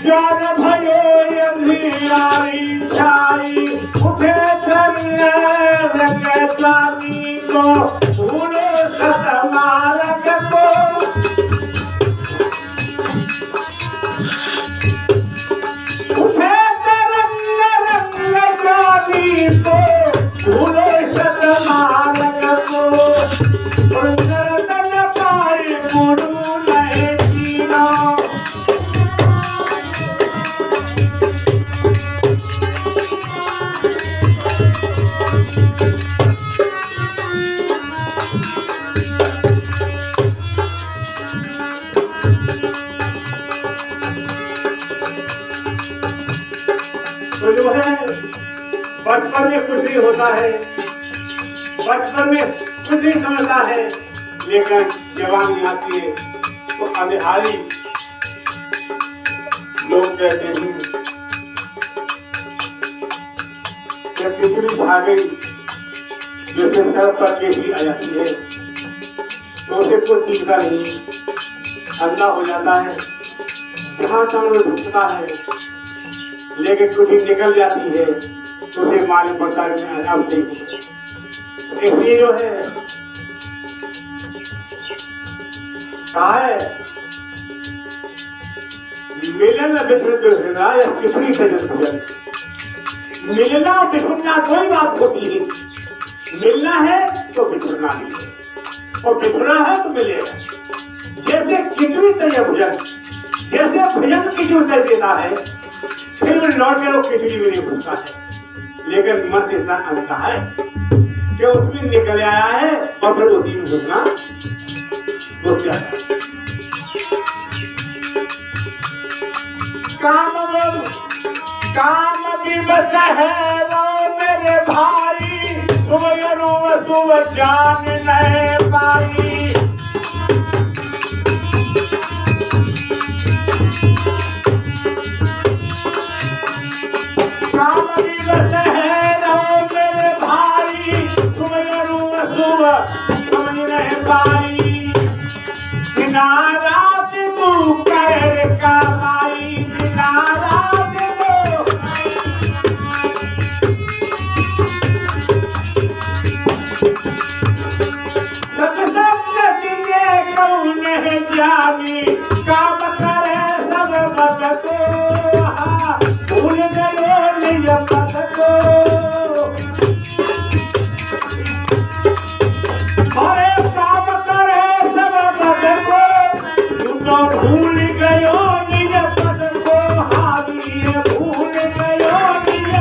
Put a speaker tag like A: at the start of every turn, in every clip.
A: ज्ञान भयो अंधियारी छाई उठे चलने लगे स्वामी को भूले सतमार्ग को उठे तरंग रंग स्वामी को भूले सतमार्ग को नर्तन पाई गुरु नहीं जीना तो जो है बचपन में कुछ नहीं होता है, बचपन में कुछ नहीं समझता है, लेकिन जवानी आती है तो अनहारी लोग कहते हैं जब कितनी भागे जैसे सर पर के ही आ जाती है तो उसे कुछ दिखता नहीं, अंधा हो जाता है, जहाँ तक वो ढूंढता है लेकिन कुछ निकल जाती है तो उसे मालूम पड़ता है अब नहीं। इसलिए जो है कहा है मिलन बिछुड़ना कितनी सजन मिलना और बिछुड़ना कोई बात होती है, मिलना है तो बिछुड़ना भी है और बिछुड़ना है तो मिलेगा। जैसे कितनी तरह भुजन, जैसे भुजन की जो उत्तर देता है फिर लौट के लोग खिचड़ी भी नहीं पूछता है, लेकिन मन से इतना अंता है कि उसमें निकल आया है और फिर उसी में घुसना घुस जाता है। काम विवश है वो मेरे भाई, तुम जान नहीं पाई। काम विवश है वो मेरे भाई, तुम समझ नहीं पाई। नाराज तू कर कमाई, नाराज जानी काम करे सब मत को, भूल गए निज पद को। अरे काम करे सब मत को, तुम तो भूल गयो निज पद को। हावी भूल गयो निज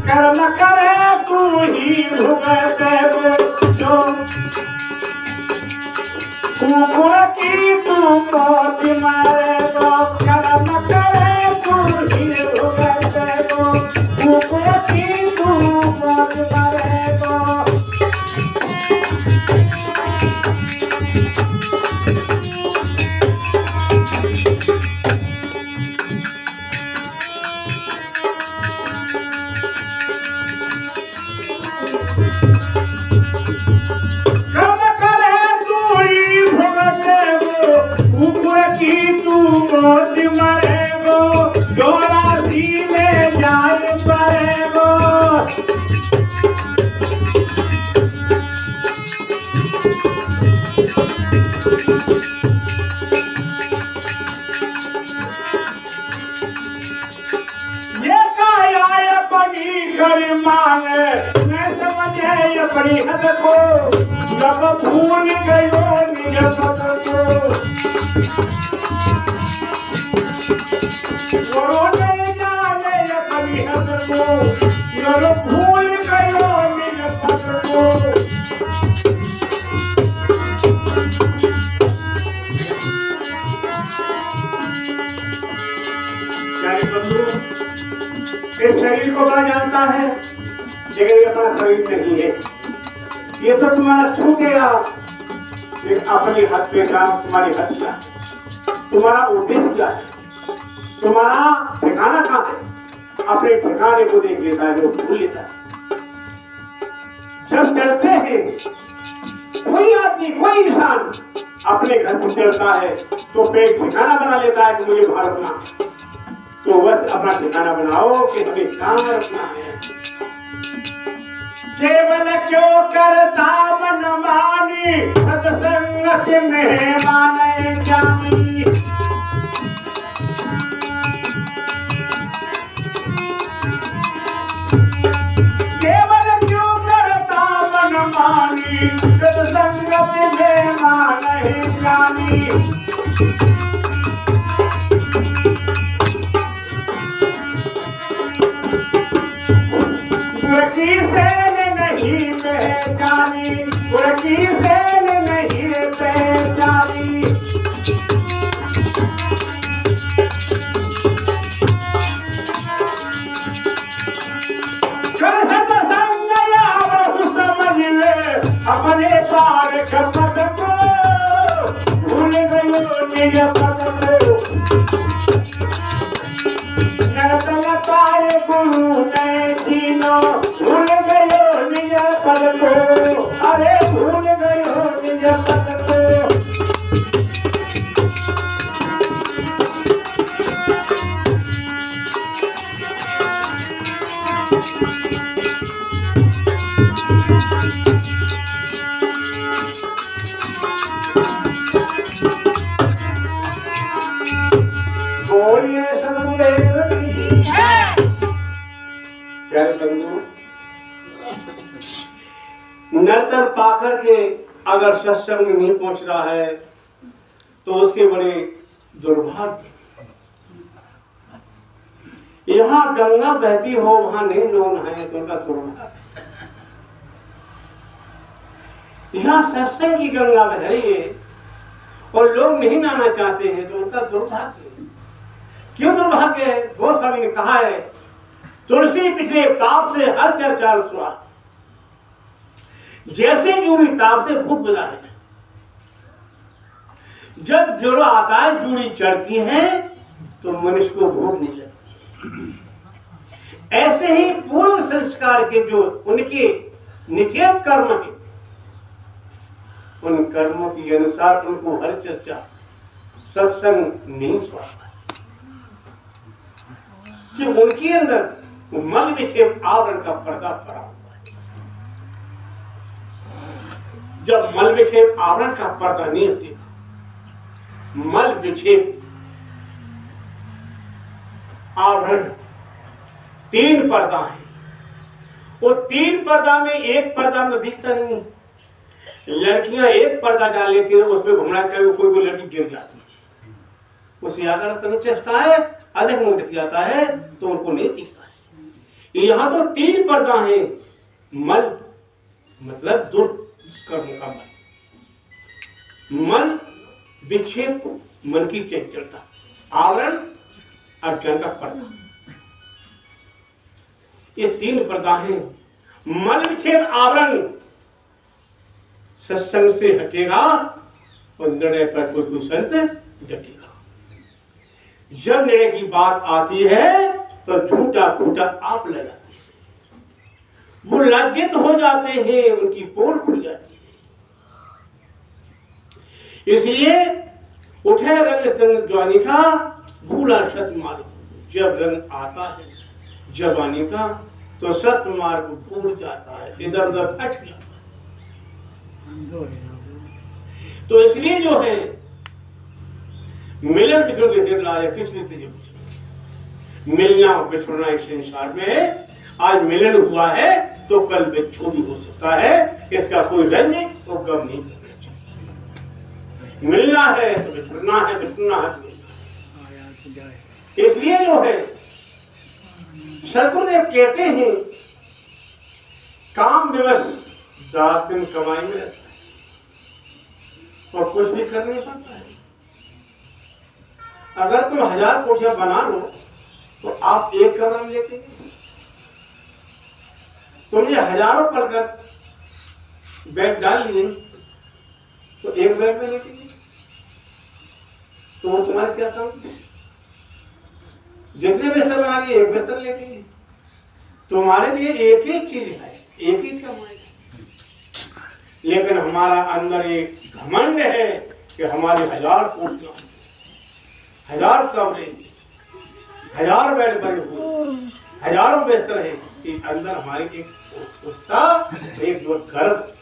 A: कर्म करे तू ही भुगते जो कुकुर की तू मौत मारे गो। कर्म करे तू ही भुगते गो, कुकुर की तू मौत मारे गो। कर्म करे तू ही भुगते गो, कुकुर की तू मौत मरे गो। चौरासी में जान पड़े गो। ये काया अपनी घर मांगे मैं समझे अपनी हद को, जब भूल गयो निज पद को। वो नहीं जाने अपनी हद को, जब भूल गयो निज पद को। प्यारे बंधु, इस शरीर को बड़ा जानता है, लेकिन ये अपना शरीर नहीं है। ये सब तुम्हारा छू गया, लेकिन अपने हाथ पे काम तुम्हारी हद क्या है, तुम्हारा उद्देश्य क्या है, तुम्हारा ठिकाना कहाँ है? अपने ठिकाने को देख लेता है, लोग भूल लेता है। जब चलते हैं, कोई आदमी, कोई इंसान अपने घर को चलता है तो पेट ठिकाना बना लेता है कि मुझे बाहर रखना है। तो बस अपना ठिकाना बनाओ कि हमें कहाँ रखना है। केवल क्यों करता मनमानी, सत्संग में माने जानी। केवल क्यों करता मनमानी, सत्संग में माने जानी। गुरकी सेन नहीं पहचानी, गुरकी सेन नहीं पहचानी। कर सत्संग बहु समझ ले, अपने पार खपत को भूल गयो निज पद को। नरतन पाए गुरु ने दीनो, भूल गयो निज पद को। अरे भूल गयो निज पद को। बोलिए सदगुरुदेव की जय। प्यारे बंधु, नर्तन पाकर के अगर सत्संग में नहीं पहुंच रहा है तो उसके बड़े दुर्भाग्य। यहाँ गंगा बहती हो, वहां नहीं लोग नहाए तो उनका दुर्भाग्य। यहाँ सत्संग की गंगा बह रही है और लोग नहीं नहाना चाहते हैं तो उनका दुर्भाग्य। क्यों दुर्भाग्य है? वो स्वामी ने कहा है, तुलसी पिछले ताप से हर चर्चा रुसवा, जैसे जूड़ी ताप से भूख बुझा है। जब जोड़ा आता है, जूड़ी चढ़ती है तो मनुष्य को भूख नहीं लगती। ऐसे ही पूर्व संस्कार के जो उनके निषेध कर्म है, उन कर्मों के अनुसार उनको हर चर्चा सत्संग नहीं स्वाद कि उनके अंदर मल विक्षेप आवरण का पर्दा पड़ा हुआ है। जब मल विक्षेप आवरण का पर्दा नहीं हटेगा, मल विक्षेप आवरण तीन पर्दा है। वो तीन पर्दा में एक पर्दा में दिखता नहीं है। लड़कियां एक पर्दा डाल लेती है, उसमें घुमना चाहिए, कोई लड़की गिर जाती है, उसे अगर तन चढ़ता है, अधिक मुंह दिख जाता है तो उनको नहीं दिखता है। यहाँ तो तीन पर्दा है। मल मतलब दुष्कर्म का मल विक्षेप मन की चंचलता, आवरण अज्ञान का पर्दा, ये तीन पर्दा है। मल विक्षेप आवरण सत्संग से हटेगा और निर्णय पर कोई संत डटेगा। जब निर्णय की बात आती है तो झूठा फूटा आप लगाते हैं, वो लज्जित हो जाते हैं, उनकी पोल खुल जाती है। इसलिए उठे रंग तंग जवानी का, भूला सत मार्ग। जब रंग आता है जवानी का तो सत मार्ग भूल जाता है, इधर उधर भटक जाता है। तो इसलिए जो है मिलन बिछड़ के किसने मिलना बिछड़ना इस संसार में है। आज मिलन हुआ है तो कल बिछड़ भी हो सकता है, इसका कोई रंज तो गम नहीं करना चाहिए। मिलना है तो बिछड़ना है, बिछड़ना है तो इसलिए जो है सदगुरुदेव कहते हैं, काम दिवस रात दिन कमाई में रहता है और कुछ भी कर नहीं पाता है। अगर तुम 1000 कोठियां बना लो
B: तो आप एक कमरा में लेटेंगे, तुमने हजारों पढ़कर बेड डाल लिए तो एक बेड में लेटेंगे तो वो तुम्हारे क्या काम? जितने बिस्तर बना लिए एक बिस्तर लेटेंगे, तुम्हारे लिए एक ही चीज है, एक ही समय है। लेकिन हमारा अंदर एक घमंड है कि हमारे 1000 कोठियां, 1000 कमरे, 1000 बेड बने हुए, हजारों बिस्तर है कि अंदर हमारे एक उत्साह, एक जो गर्व,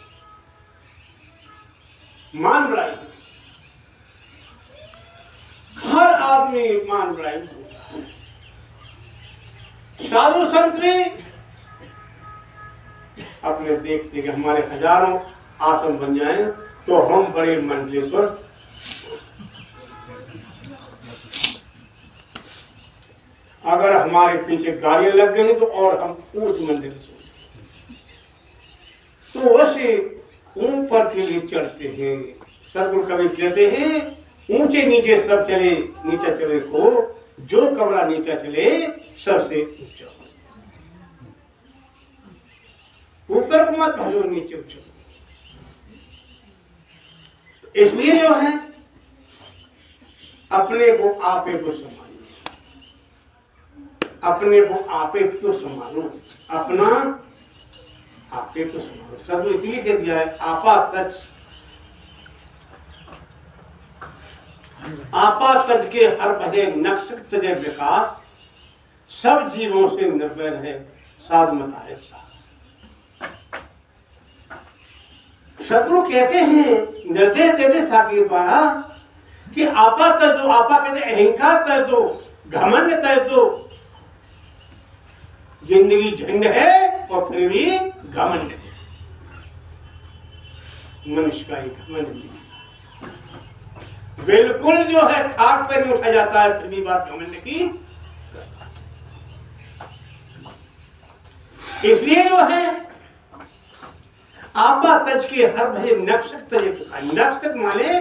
B: मान बढ़ाई, हर आदमी मान बढ़ाई। साधु संत भी अपने देखते कि हमारे हजारों आसन बन जाएं तो हम बड़े मंडलेश्वर। अगर हमारे पीछे गाड़ियां लग गई तो और हम ऊंच मंडलेश्वर, तो वैसे ऊपर के लिए चढ़ते हैं। सदगुरु कवि कहते हैं ऊंचे नीचे सब चले, नीचे चले को जो कमरा नीचा चले सबसे ऊंचा, ऊपर को मत भजो, नीचे उछलो। इसलिए जो है अपने को आपे को संभालो, अपने को आपे को संभालो, अपना आपे को संभालो। सब इसलिए कह दिया है आपा तच, आपा तज के हर भजे नक्शक तजे विकार, सब जीवों से निर्भय है साध मता है साध। सदगुरु कहते हैं निर्देश देते साकी द्वारा कि आपा तज दो, आपा कहते अहंकार तज दो, घमंड तज दो। जिंदगी झंड है और फिर भी घमंड है, मनुष्य का ही घमंड नहीं। बिल्कुल जो है खाट पे नहीं उठा जाता है, फिर भी बात घमंड की। इसलिए जो है आपा तज के हर भय नक्शक तज, नक्शक माने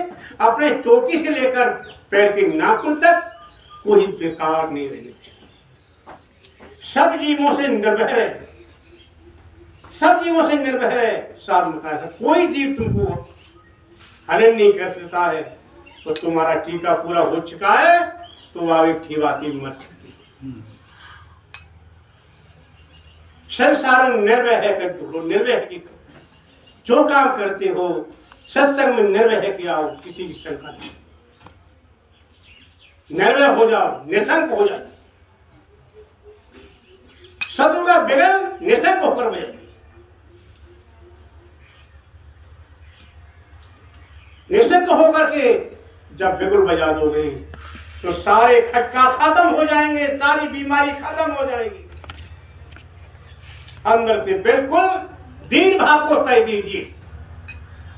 B: अपने चोटी से लेकर पैर के नाखून तक कोई बेकार नहीं रहने चाहिए। सब जीवों से निर्भय है, सब जीवों से निर्भय है साध मता है। कोई जीव तुमको हनन नहीं कर सकता है। तो तुम्हारा टीका पूरा हो चुका है तो आप एक ठीवासी मर सकती है। संसार निर्भय है कर, निर्भय है कि जो काम करते हो सत्संग में निर्भय है कि आओ, किसी की शंका नहीं, निर्भय हो जाओ, निशंक हो जाओ। शत्रु का बिगल निशंक होकर बजाएगी। निशंक होकर के जब बिगुल बजा दोगे तो सारे खटका खत्म हो जाएंगे, सारी बीमारी खत्म हो जाएगी। अंदर से बिल्कुल दीन भाव को तय दीजिए।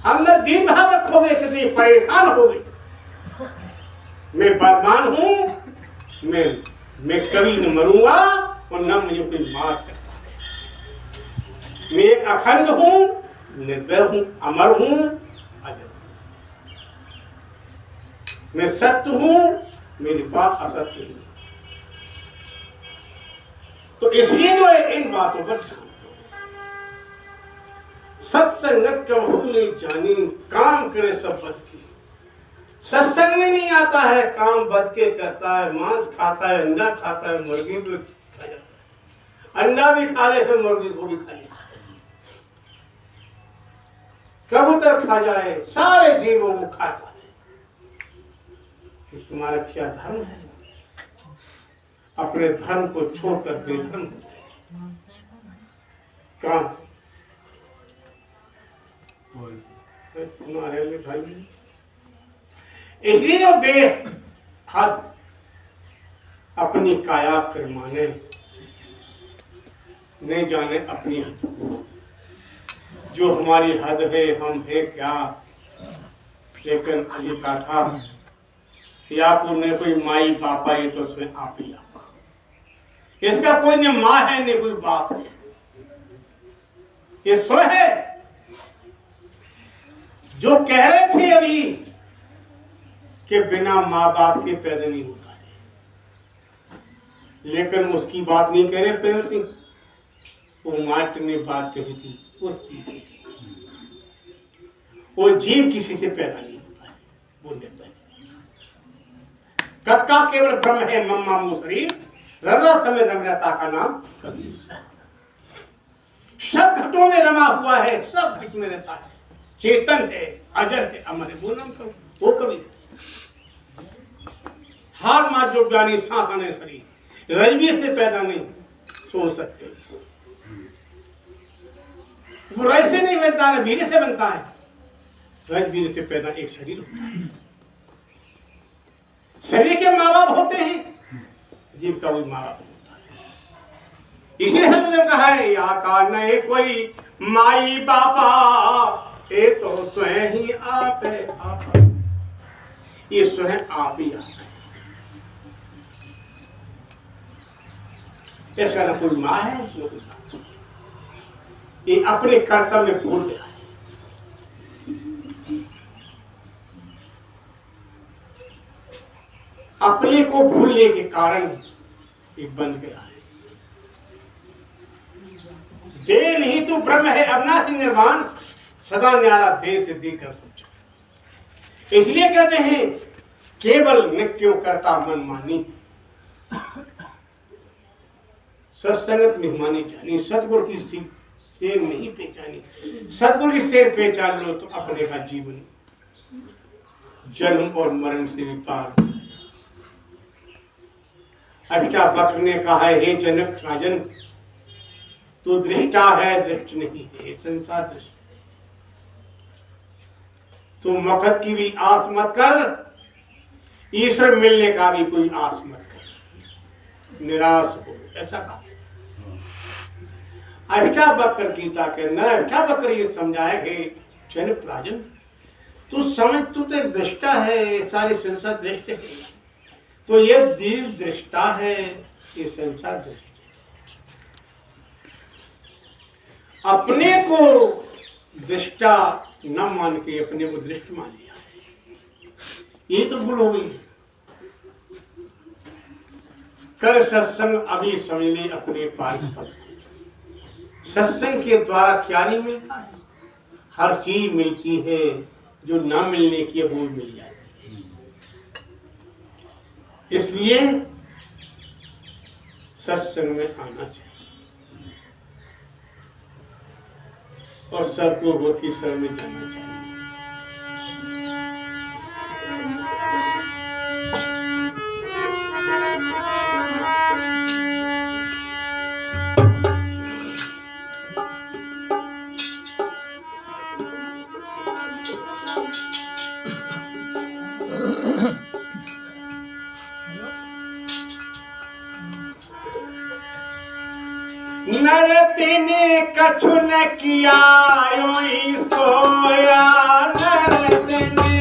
B: अंदर दीन भाव रखोगे कितनी परेशान होगे। मैं बलवान हूं, मैं कभी न मरूंगा और न मुझे कोई मार सकता है। मैं एक अखंड हूं, निर्भय हूं, अमर हूं, अजर। मैं सत्य हूं, मेरी बात असत्य नहीं। तो इसलिए जो है इन बातों पर सत्संगत कबहू नहीं जानी, काम करे सब बद की। सत्संग में नहीं आता है, काम बद के करता है। मांस खाता है, अंडा खाता है, मुर्गी भी खा जाता है। अंडा भी खा ले फिर मुर्गी को भी खा ले, कबूतर खा जाए, सारे जीवों को खाता है। तुम्हारा क्या धर्म है? अपने धर्म को छोड़कर बेधर्म हो जाए। काम तुम्हारे लिए भाई, इसलिए जो बेहद अपनी काया कर माने, नहीं जाने अपनी हद को। जो हमारी हद है, हम है क्या। लेकिन ये कहा था याकूब ने कोई माई पापा, ये तो उसने आप ही आपा। इसका कोई न माँ है न कोई बाप है, ये सो है। जो कह रहे थे अभी कि बिना माँ बाप के पैदा नहीं होता है, लेकिन उसकी बात नहीं कह रहे प्रेम सिंह, वो मास्टर ने बात कही थी उस चीज की। वो जीव किसी से पैदा नहीं होता है, बोलने पर कक्का केवल ब्रह्म है, मम्मा मूसरी रला समय रमरता का नाम कबीर। सब घटों में रमा हुआ है, सब घट में रहता है, चेतन है, अजर है, अमर है, वो नाम वो कबीर। हार मार जो ज्ञानी सांस आने शरीर रजबीर से पैदा नहीं सोच सकते। वो रज से नहीं बनता है, वीर से बनता है। रजबीर से पैदा एक शरीर होता है। शरीर के माँ बाप होते हैं, जीव का भी माँ बाप होता है। इसलिए हमने कहा है या का नहीं कोई माई बापा, ये तो स्वयं ही आप है, आप ये स्वयं आप ही आप है। इसका ना कोई माँ है, न कोई बाप। ये अपने कर्तव्य में भूल गया है। अपने को भूलने के कारण एक बन गया है। दे नहीं तू ब्रह्म है अविनाशी निर्वाण, सदा न्यारा दे से देकर समझा। इसलिए कहते हैं केवल न क्यों करता मन मानी, सत्संगत मेहमानी जानी, सतगुरु की सेर नहीं पहचानी। सतगुरु की सेर पहचान लो तो अपने का जीवन जन्म और मरण से भी पार। अष्टावक्र ने कहा है हे जनक राजन, तू दृष्टा है दृष्ट नहीं है, संसार दृष्ट है। तू मकत की भी आस मत कर, ईश्वर मिलने का भी कोई आस मत कर, निराश हो, ऐसा कहा। अष्टावक्र गीता के अंदर अष्टावक्र ये समझाया कि जनक राजन तू समझ, तू तो एक दृष्टा है, सारी संसार दृष्ट है, तो ये दिल दृष्टा है, ये संसार दृष्ट है। अपने को दृष्टा न मान के अपने को दृष्ट मान लिया, ये तो भूल हो गई। कर सत्संग अभी समझ ले अपने पार पद। सत्संग के द्वारा क्या नहीं मिलता है, हर चीज मिलती है, जो ना मिलने की वो मिल जाती है। इसलिए सत्संग में आना चाहिए और सतगुरु की शरण में जाना चाहिए। नरति ने कछु न किया योई सोया, नरति ने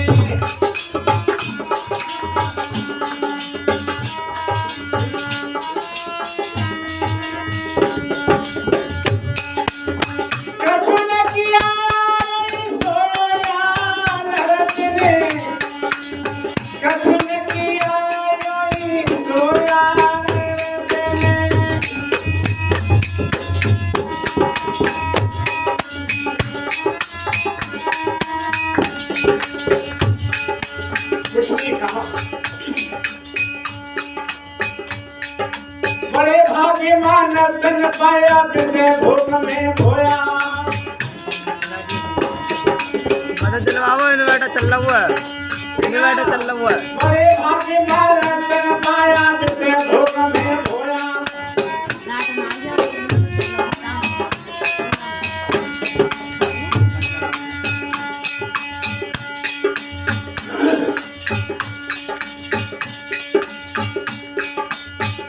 B: कछु न किया योई सोया, नरति ने कछु न किया योई सोया। बड़े भाग्य मानव तन पाया, बिना भूख में खोया।
C: चलवाओ, इन्वर्टर चल रहा हुआ है, इन्वर्टर चल रहा हुआ है।
B: बड़े भाग्य मानव तन पाया, बिना भूख में खोया।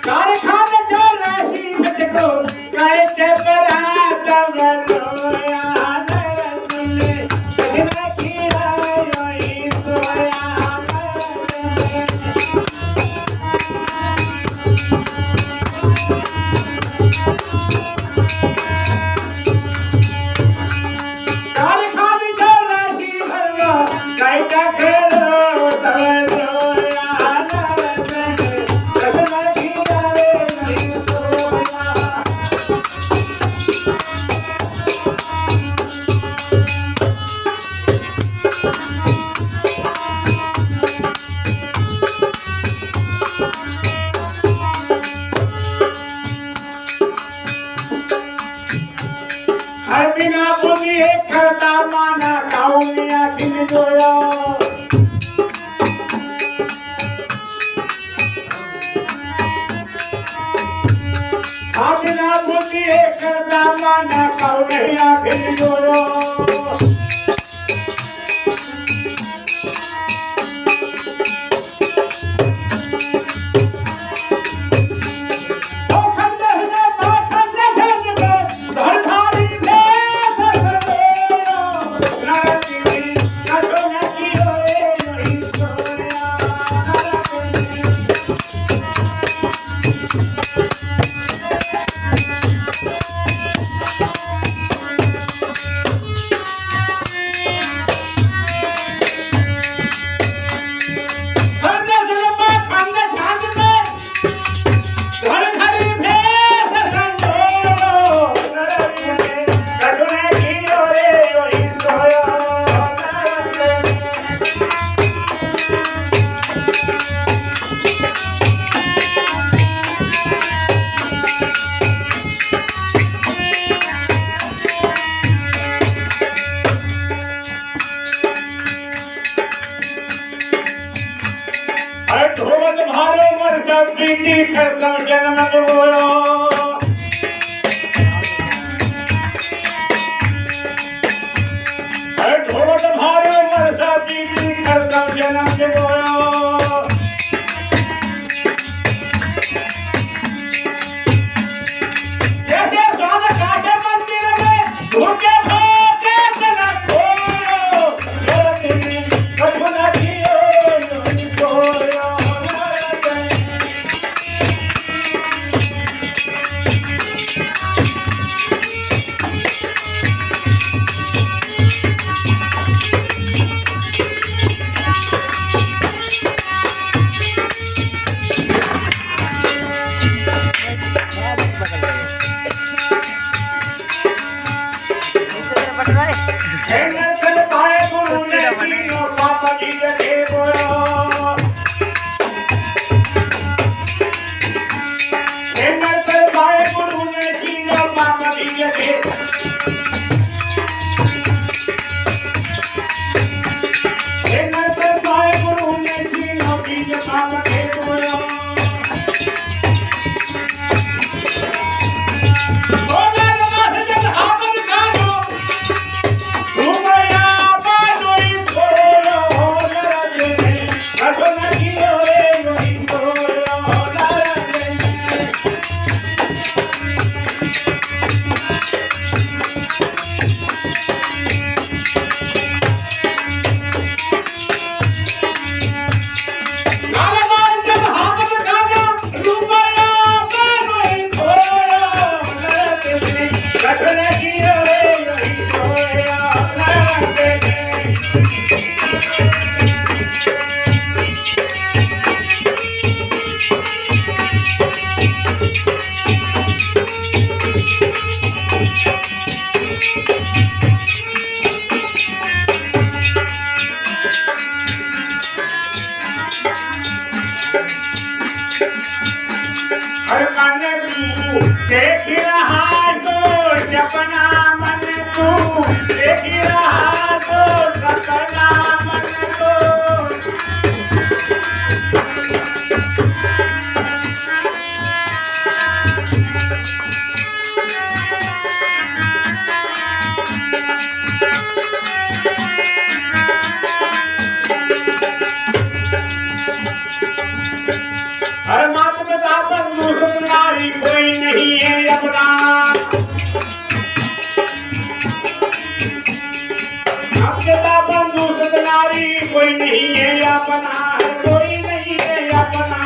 B: कारखाने जो रही मुझको कैसे बरात बनोया, नरसुने कहीं किया योई सोया।
A: की एक दामन कौने आखिर जोयो जन्म बोलो ढोल भारो वर्षा बीती खत्म जन्म बोलो जैसे स्वाद काटे मंदिर में भूखे भूखे जना खोलो कठुना जियो सोयो देख रहा तो सपना मन को देख रहा तो सपना मन को हर मात पिता बंधु नारी कोई नहीं है अपना पिता बंधु नारी कोई नहीं है अपना कोई नहीं है अपना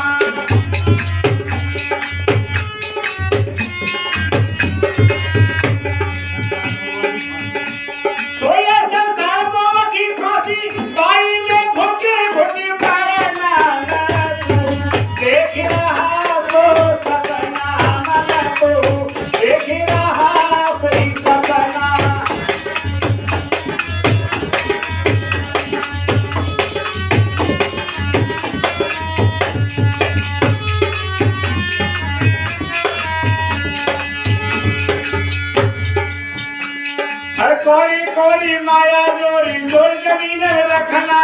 A: सोया संसार मोह की फांसी बाई में घुटे घुटे मारना देख रहा तो सपना मन को देख रहा कोई सपना हर कोरी कोरी माया जोरी जोर जमीन रखना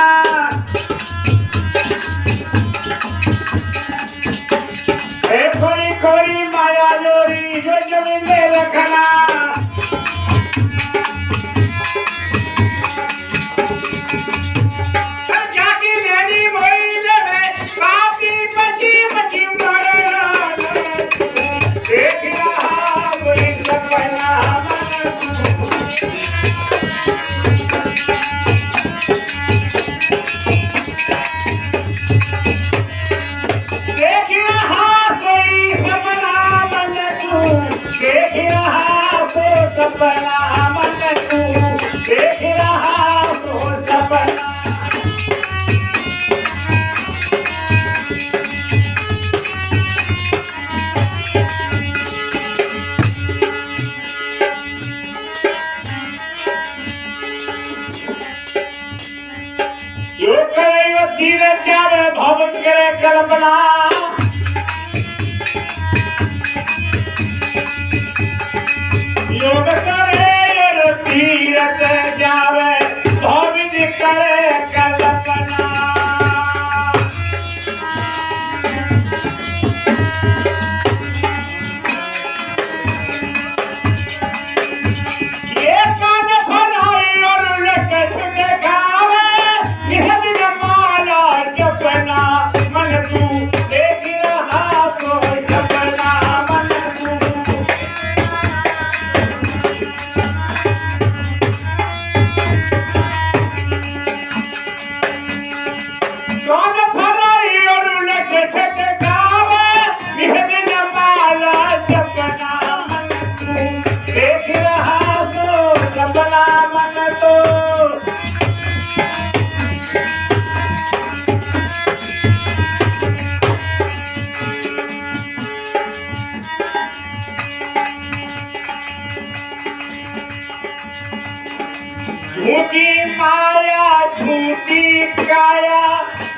A: कोरी कोरी माया जोरी जो गोविंद रखना जाके लेनी मोइल में पापी बची बची मरना देख रहा कोई सपना देख रहा कोई सपना मन तू देख रहा को सपना मन तू देख रहा को सपना यो करे यो धीरे जावे भवन करे कल्पना योग करे यो तीरथ जावे भवन करे कल्पना ये कान फराई और लकत देखावे निहद माला जपना मन तू देख रहा तो जपना मन तू कान फराई और लकत देखावे निहद माला जपना मन तू देख रहा तो जपना मन तो झूठी माया झूठी काया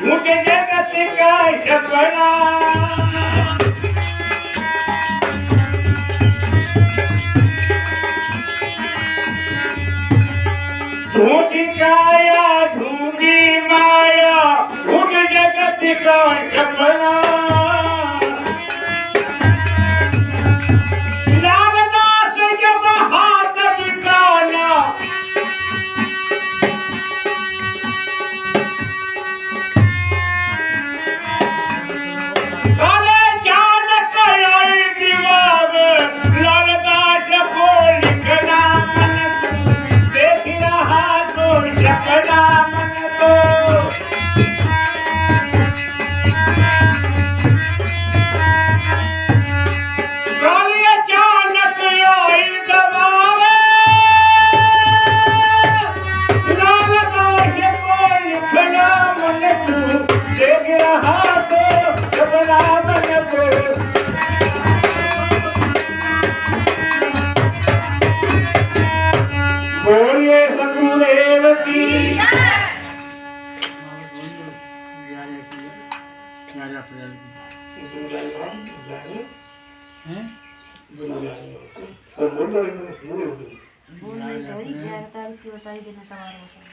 A: झूठ जगत का सपना झूठी काया झूठी माया झूठ जगत का सपना रामदास जब हाथ बिकाना अरे जान कलाई दीवार लालदास को लिखना मन तू देख रहा तो जपना मन तो काली अचानक आई दबावे लालदास को लिखना मन तू देख रहा तो जपना मन तो बोलिए सतगुरुदेव की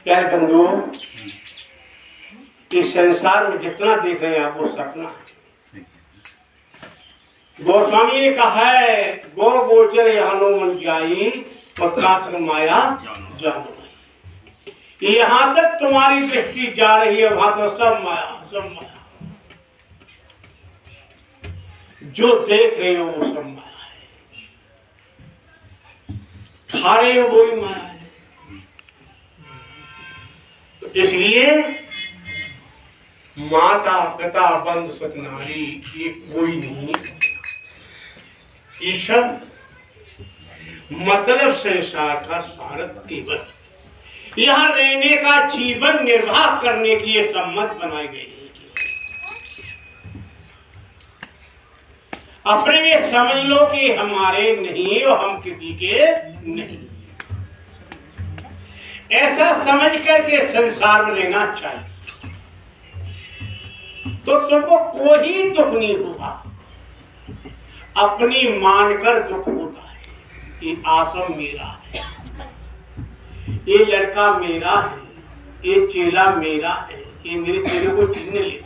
A: क्या बंधु इस संसार में जितना देख रहे हैं आप वो सपना है। गोस्वामी ने कहा है गो गोचर हनुमान जाई पत्रात्र माया जानो यहाँ तक तुम्हारी दृष्टि जा रही है वहां तो सब माया जो देख रहे हो वो सब माया है खा रहे हो वही माया है। तो इसलिए माता पिता बंधु सतनारी ये कोई नहीं, ये सब मतलब संसार का सारथ केवल यहाँ रहने का जीवन निर्वाह करने के लिए सम्मत बनाए गए हैं। अपने में समझ लो कि हमारे नहीं और हम किसी के नहीं, ऐसा समझ करके संसार में रहना चाहिए तो तुमको कोई दुख नहीं होगा। अपनी मानकर दुख होता है, ये आश्रम मेरा है, ये लड़का मेरा है, ये चेला मेरा है, ये मेरे चेले को चिन्ह ले गए।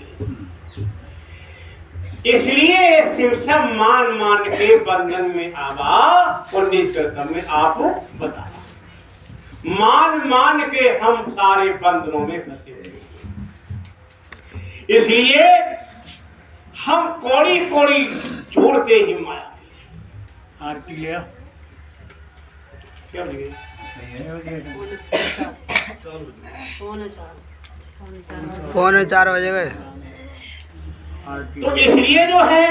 B: इसलिए शिव सब मान मान के बंधन में आवा और निष्कर्तव्य में आप बता मान मान के हम सारे बंधनों में फंसे हुए। इसलिए हम कौड़ी कौड़ी जोड़ते ही माया
C: आरती लिया
B: क्या बोलिए
C: पौने 4 बजे गए।
B: तो इसलिए जो है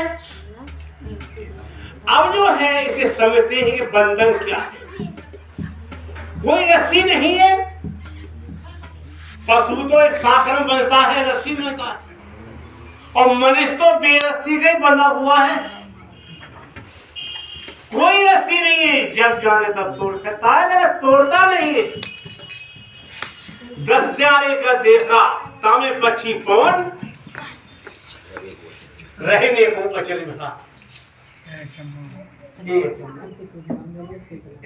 B: अब जो है इसे समझते हैं कि बंधन क्या है। कोई रस्सी नहीं है। पशु तो एक साखर में बंधता है, रस्सी में बंधता है, और मनुष्य तो बेरस्सी का ही बंधा हुआ है। कोई रस्सी नहीं है, जब जाने तब तोड़ सकता है लेकिन तोड़ता नहीं है। 10 प्यारे का देखा तामे पक्षी पवन रहने को अचल मिला।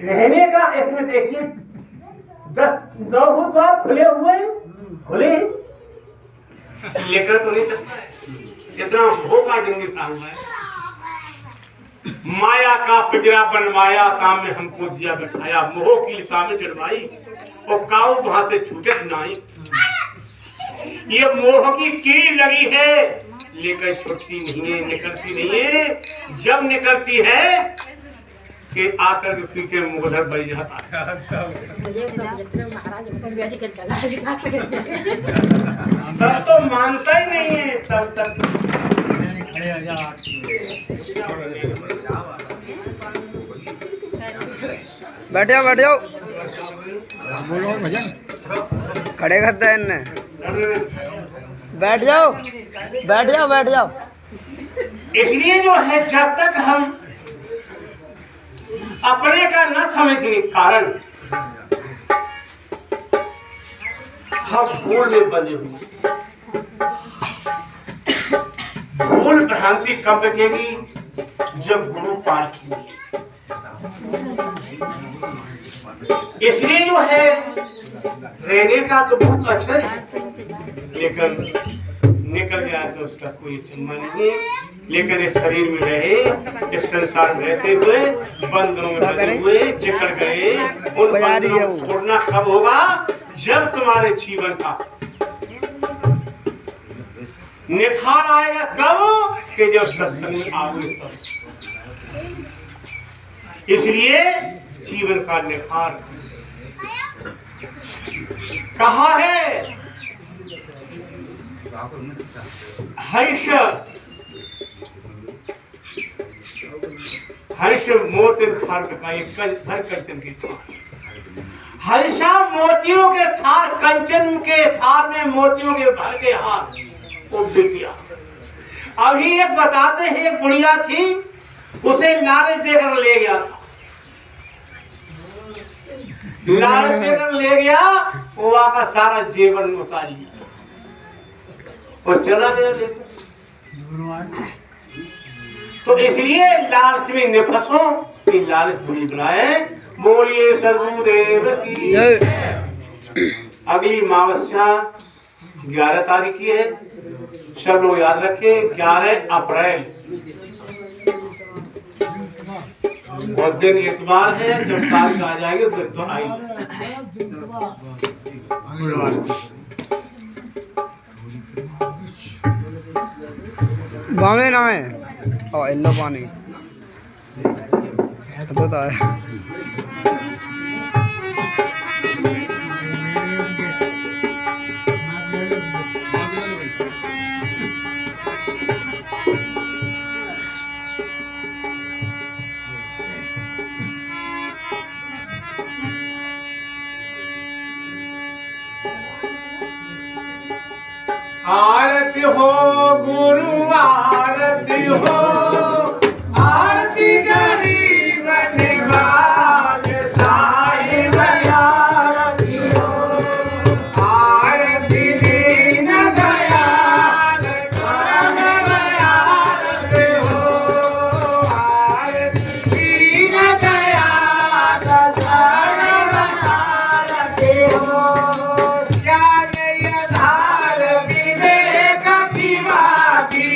B: रहने का इसमें देखिए 9 द्वार खुले हुए खुले लेकर तो नहीं सकता है। इतना भोका जिंदगी था हुआ है। माया का पिंजरा बनवाया काम में हमको दिया बैठाया, मोह की लिता में जड़वाई और काऊ वहां से छूटे नहीं। ये मोह की कील लगी है लेकर छुट्टी नहीं है, निकलती नहीं है। जब निकलती है कि आकर के पीछे मुगधर बढ़ जाता है। तब तो मानता ही नहीं है। तब तक
C: बैठ जाओ बोलो भजन खड़े करते हैं इन्हें। बैठ जाओ।
B: इसलिए जो है जब तक हम अपने का न समझने के कारण हम भूल में बने हुए। भूल भ्रांति कब बचेगी जब गुरु पार की। इसलिए जो है रहने का तो बहुत अच्छा है लेकिन निकल जाए तो उसका कोई चिन्ह नहीं है। लेकिन इस शरीर में रहे, इस संसार में रहते हुए बंधनों में बंधे हुए जकड़ गए। उन बंधनों को छोड़ना कब होगा जब तुम्हारे जीवन का निखार आएगा। कब कि जब सत्संग में आओगे तब। इसलिए जीवन का निखार कहा है। हर्ष मोतिन थार का एक भर कंचन की थार। हर्षा मोतियों के थार, कंचन के थार में मोतियों के भर के हार वो बिटिया। अभी एक बताते हैं एक बुढ़िया थी, उसे लालच देकर ले गया था। लालच देकर ले गया, वो आका सारा जीवन उतार लिया और चला गया। तो इसलिए लालच में न फंसो कि लालच बुरी बनाए। बोलिए सर्वदेव की। अगली अमावस्या 11 तारीख की है, सब लोग याद रखें। 11 अप्रैल और दिन इतवार है। जब तारीख आ जाएगी तो आई
C: बामे ना है और इल्लो पानी तो है।
B: आरती हो गुरु आरती हो, आरती गरीब निवाज साहिब आरती हो। आरती दीन दयाल करम आरती हो। आरती दीन दयाल करम आरती हो। ज्ञान आधार विवेक की बाती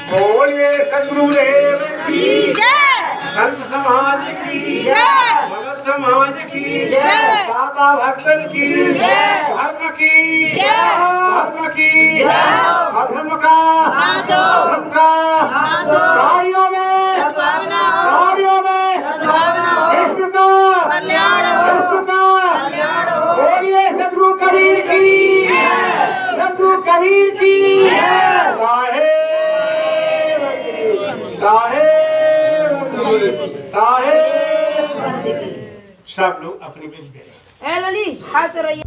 B: बोलिए सदगुरुदेव
D: की जय,
B: संत समाज की
D: जय,
B: भगत समाज की
D: जय,
B: बाबा भक्तन की
D: जय,
B: धर्म की
D: जय,
B: धर्म की
D: जय,
B: अधर्म का
D: नाशो,
B: धर्म का
D: नाशो,
B: प्राणियों में
D: सद्भावना हो,
B: प्राणियों में
D: सद्भावना हो,
B: विश्व का
D: कल्याण हो,
B: विश्व का
D: कल्याण हो,
B: बोलिए सदगुरु कबीर की सदगुरु कबीर की साहेब साहेब। सब लोग अपनी मिल गए।
D: ए लली खाते रहिए।